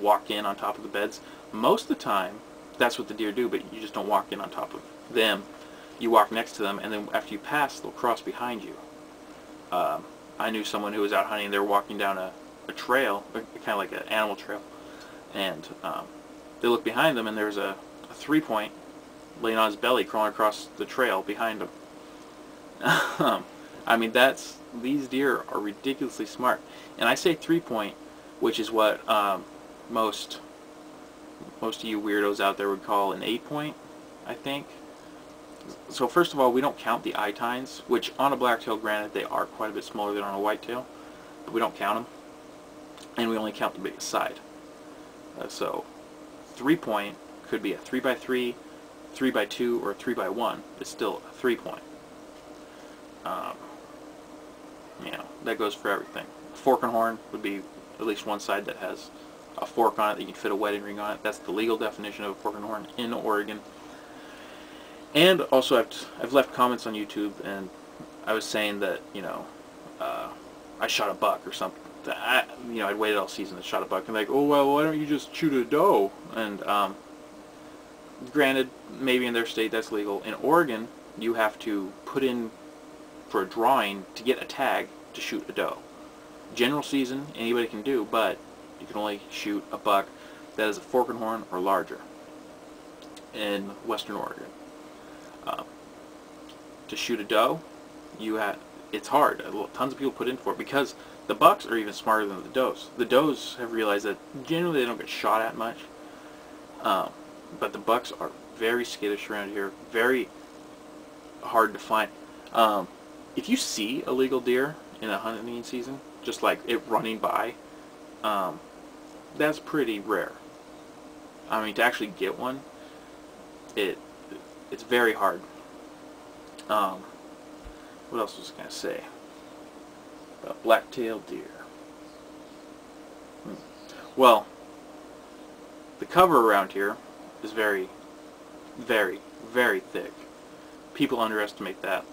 walk in on top of the beds. Most of the time, that's what the deer do, but you just don't walk in on top of them. You walk next to them, and then after you pass, they'll cross behind you. I knew someone who was out hunting. They were walking down a trail, kind of like an animal trail, and they looked behind them, and there was a 3-point laying on his belly, crawling across the trail behind him. I mean, these deer are ridiculously smart, and I say 3-point, which is what most of you weirdos out there would call an 8-point, I think. So first of all, we don't count the eye tines, which on a blacktail, granted, they are quite a bit smaller than on a whitetail, but we don't count them, and we only count the biggest side. So 3-point could be a 3x3, 3x2, or a 3x1. It's still a 3-point. You know, that goes for everything. Fork and horn would be at least one side that has a fork on it that you can fit a wedding ring on it. That's the legal definition of a fork and horn in Oregon. And also, I've left comments on YouTube, and I was saying that, you know, I shot a buck or something. You know, I'd waited all season to shot a buck, and like, oh well, why don't you just shoot a doe? And granted, maybe in their state that's legal. In Oregon, you have to put in for a drawing to get a tag to shoot a doe. General season, anybody can do, but you can only shoot a buck that is a fork and horn or larger in Western Oregon. To shoot a doe, it's hard. Tons of people put in for it because the bucks are even smarter than the does. The does have realized that generally they don't get shot at much, but the bucks are very skittish around here, very hard to find. If you see a legal deer in a hunting season, just like it running by, that's pretty rare. I mean, to actually get one, it's very hard. What else was I going to say about black-tailed deer? Well, the cover around here is very, very, very thick. People underestimate that.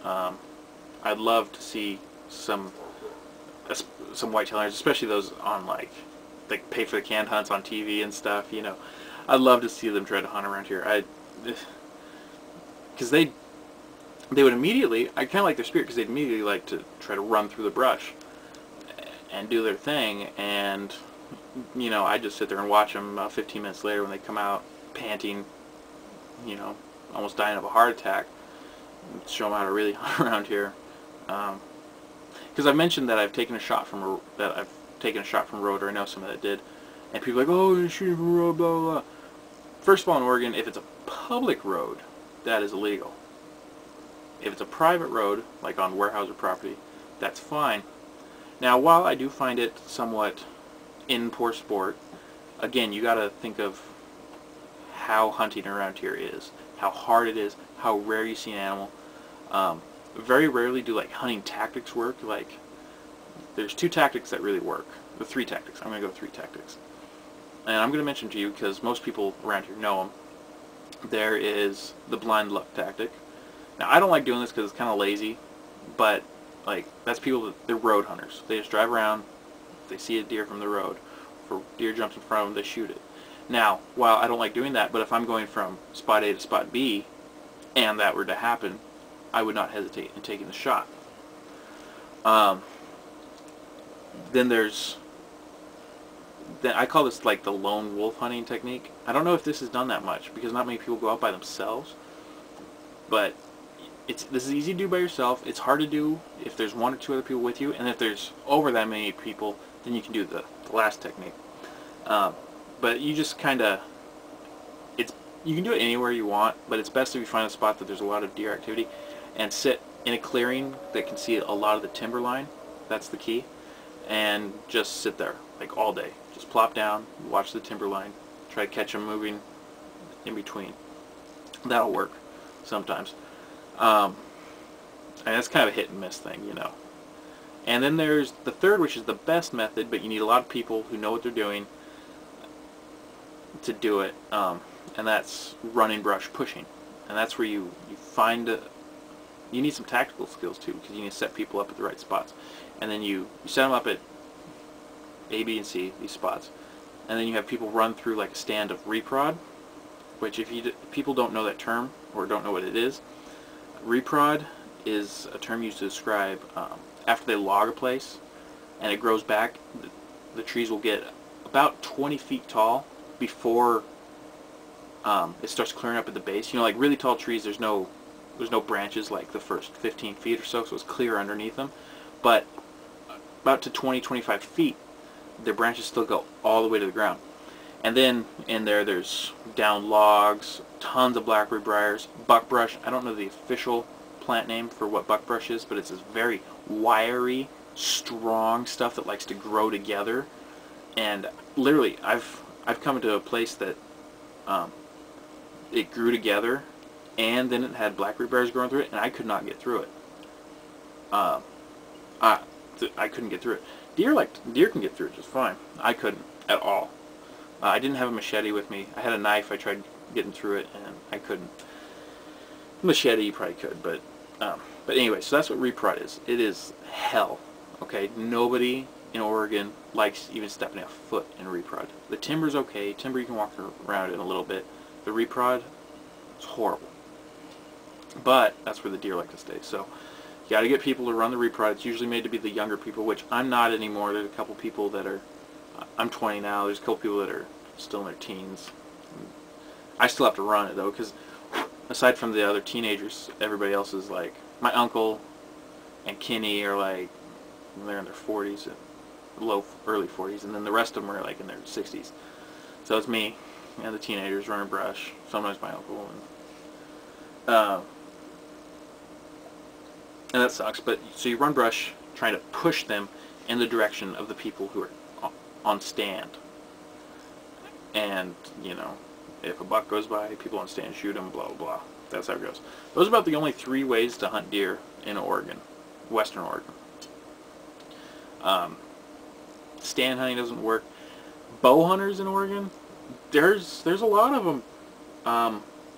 I'd love to see some whitetail hunters, especially those on like pay for the canned hunts on TV and stuff. You know, I'd love to see them try to hunt around here. Because they would immediately, I kind of like their spirit, because they'd immediately like to try to run through the brush and do their thing, and you know, I just sit there and watch them 15 minutes later when they come out panting, you know, almost dying of a heart attack, and show them how to really hunt around here. Because I've mentioned that I've taken a shot from a road, or I know someone that did, and people are like, oh, you're shooting from a road, blah, blah, blah. First of all, in Oregon, if it's a public road, that is illegal. If it's a private road, like on Weyerhaeuser property, that's fine. Now, while I do find it somewhat in poor sport, again, you got to think of how hunting around here is, how hard it is, how rare you see an animal. Very rarely do like hunting tactics work. Like, there's 2 tactics that really work. The 3 tactics. I'm going to go 3 tactics. And I'm going to mention to you because most people around here know them. There is the blind luck tactic. Now, I don't like doing this because it's kind of lazy, but like, that's people they're road hunters. They just drive around, they see a deer from the road, if a deer jumps in front of them, they shoot it. Now, while I don't like doing that, but if I'm going from spot A to spot B, and that were to happen, I would not hesitate in taking the shot. Then I call this like the lone wolf hunting technique. I don't know if this is done that much because not many people go out by themselves, but this is easy to do by yourself. It's hard to do if there's 1 or 2 other people with you, and if there's over that many people, then you can do the last technique. But you just kind of, you can do it anywhere you want, but it's best if you find a spot that there's a lot of deer activity and sit in a clearing that can see a lot of the timber line. That's the key. And just sit there like all day. Just plop down, watch the timber line, try to catch them moving in between. That'll work sometimes. And that's kind of a hit and miss thing, you know. And then there's the third, which is the best method, but you need a lot of people who know what they're doing to do it, and that's running brush pushing. And that's where you find you need some tactical skills too, because you need to set people up at the right spots. And then you set them up at A, B, and C, these spots. and then you have people run through like a stand of reprod, which if people don't know that term or don't know what it is, reprod is a term used to describe after they log a place and it grows back, the trees will get about 20 feet tall before it starts clearing up at the base. You know, like really tall trees, there's no branches like the first 15 feet or so it's clear underneath them. But about to 20-25 feet, their branches still go all the way to the ground. And then in there's down logs, tons of blackberry briars, buckbrush. I don't know the official plant name for what buckbrush is, but it's this very wiry, strong stuff that likes to grow together. And literally, I've come into a place that it grew together, and then it had blackberry briars growing through it, and I could not get through it. I couldn't get through it. Deer can get through it just fine. I couldn't at all. I didn't have a machete with me. I had a knife. I tried getting through it, and I couldn't. Machete, you probably could, but anyway, so that's what reprod is. It is hell. Okay, nobody in Oregon likes even stepping a foot in reprod. The timber's okay. Timber you can walk around in a little bit. The reprod is horrible. But that's where the deer like to stay. So you got to get people to run the reprod. It's usually made to be the younger people, which I'm not anymore. There's a couple people that are. I'm 20 now. There's a couple people that are still in their teens. I still have to run it though, because aside from the other teenagers, everybody else is like my uncle and Kenny are like they're in their 40s, early 40s, and then the rest of them are like in their 60s. So it's me and the teenagers running brush. Sometimes my uncle and that sucks. But so you run brush trying to push them in the direction of the people who are on stand. And you know, if a buck goes by, people on stand shoot him, blah blah blah. That's how it goes. Those are about the only 3 ways to hunt deer in Oregon, Western Oregon. Stand hunting doesn't work. Bow hunters in Oregon, there's a lot of them,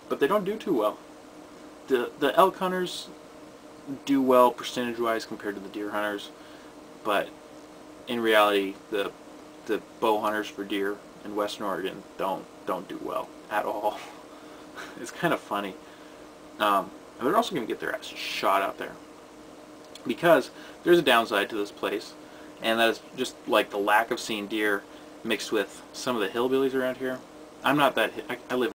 but they don't do too well. The elk hunters do well percentage-wise compared to the deer hunters, but in reality, the bow hunters for deer in Western Oregon don't do well at all. It's kind of funny. And they're also going to get their ass shot out there, because there's a downside to this place, and that is just like the lack of seeing deer mixed with some of the hillbillies around here. I'm not that. I live